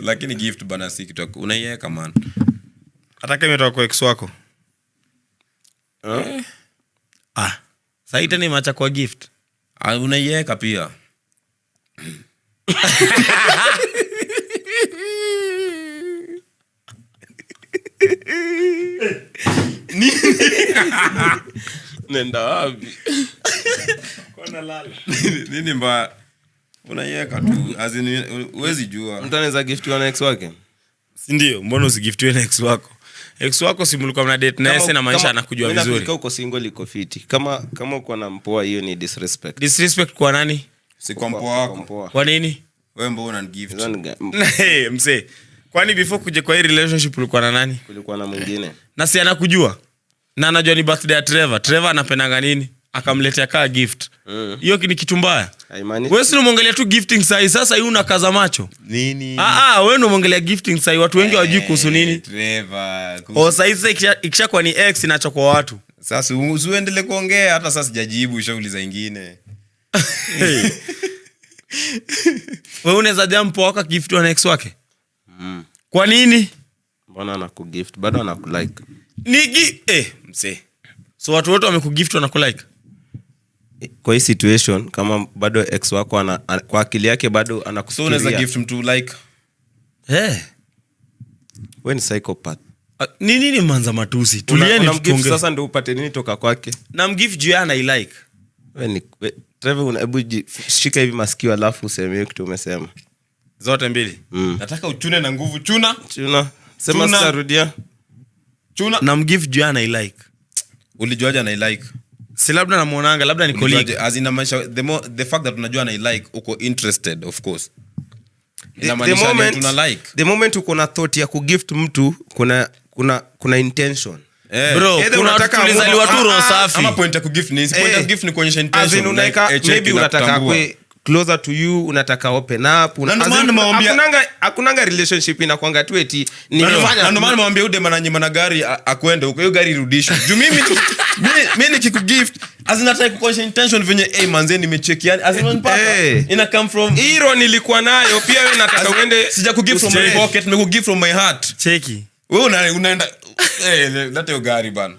Lakini gift bana si kitu unaiweka man. Hata kama imetoka kwa ex wako. Sasa tena imeacha kwa gift. Unaiweka pia. Nenda wapi? Kona lala. Nini mbaya? Unaiweka tu. Huwezi jua. Mtu anaweza giftiwa na ex wake? Si ndio? Mbona usigiftiwe na ex wako? Ex wako si mlikuwa mna date na yeye na maisha anakujua vizuri. Kama uko single iko fiti. Kama uko na mpoa hiyo ni disrespect. Disrespect kwa nani? Si kwa mpoa wako. Kwa nini? Wewe mbona unanigift? Hey, mzee. Kwani before kuje kwa hii relationship ulikuwa na nani? Kulikuwa na mwingine. Na si anakujua. Na anajua ni birthday ya Trevor. Trevor anapendanga nini? Akamletea kaa gift. Hiyo ni kitu mbaya. Wewe si unaongelea tu gifting sai, sasa hii unakaza macho. Nini? Wewe ndio unaongelea gifting sai, watu wengi hawajui kuhusu nini. Trevor. Sasa ikishakuwa ni ex inachokwa watu. Sasa usiendelee kuongea hata sasa sijajibu shughuli za nyingine. Wewe unaweza jampo waka gift wa ex wake? Kwa nini? Mbona anakugift bado anakulike? Mzee. So watu wote wamekugift wanakulike. Kwa hii situation kama bado ex wako kwa akili yake bado anakufikiria. So unaweza gift mtu like. Wewe ni psychopath. Nini manza matusi? Tulieni tuongee. Sasa ndio upate nini toka kwake? Na mgift juu yana I like. Wewe Trevor unahebu shika hivi masikio alafu useme hiyo kitu umesema. Zote mbili. Nataka uchune na nguvu. Chuna. Sema sitarudia. Chuna. Na mgift juu yana I like. Ulijuaje na I like? Si labda namuonanga, labda ni colleague. As in the fact that unajua na I like, uko interested of course. The moment uko na thought ya kugift mtu kuna intention. Bro, unataka tulizaliwa tu roho safi. Ama point ya kugift ni point ya kugift ni kuonyesha intention. Maybe unataka kwe closer to you, unataka open up. Hakunanga relationship inakuanga tu eti nilifanya. Na ndio maana mwambie ude mananyima na gari akwende huko, hiyo gari irudishwe. Juu mimi nikikugift azinataka kuonyesha intention venye manze nimecheck yani azinanipata ina come from hero nilikuwa nayo pia wewe nataka uende. Sija kugift from my pocket, nimekugift from my heart. Cheki. Wewe unaenda leta hiyo gari bana.